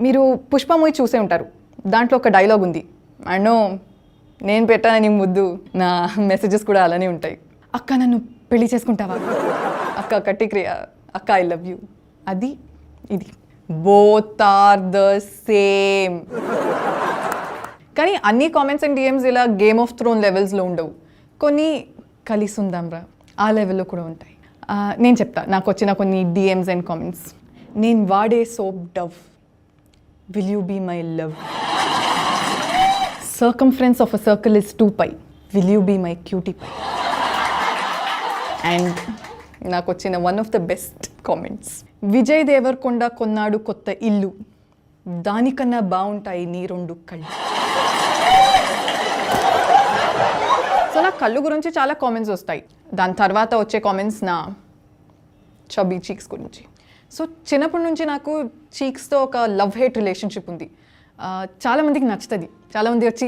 మీరు పుష్ప మూవీ చూసే ఉంటారు. దాంట్లో ఒక డైలాగ్ ఉంది, అన్నో నేను పెట్టానని ముద్దు, నా మెసేజెస్ కూడా అలానే ఉంటాయి. అక్క నన్ను పెళ్లి చేసుకుంటావా, అక్క కట్టిక్రియ, అక్క ఐ లవ్ యూ. అది ఇది బోత్ ఆర్ ద సేమ్. కానీ అన్ని కామెంట్స్ అండ్ డిఎమ్స్ ఇలా గేమ్ ఆఫ్ థ్రోన్ లెవెల్స్లో ఉండవు. కొన్ని కలిసి ఉందాంరా ఆ లెవెల్లో కూడా ఉంటాయి. నేను చెప్తా నాకు వచ్చిన కొన్ని డిఎమ్స్ అండ్ కామెంట్స్. నేను వాడే soap Dove, will you be my love? circumference of a circle is 2 pi, will you be my cutie pie? And నాకు వచ్చిన one of the best comments, Vijay Deverakonda కొన్నాడు కొత్త ఇల్లు, దానికన్నా బాగుంటాయి నీ 2 కళ్ళు. సో నా కళ్ళు గురించి చాలా కామెంట్స్ వస్తాయి. దాని తర్వాత వచ్చే కామెంట్స్ నా చబ్బీ చీక్స్ గురించి. సో చిన్నప్పటి నుంచి నాకు చీక్స్తో ఒక లవ్ హేట్ రిలేషన్షిప్ ఉంది. చాలామందికి నచ్చుతుంది. చాలామంది వచ్చి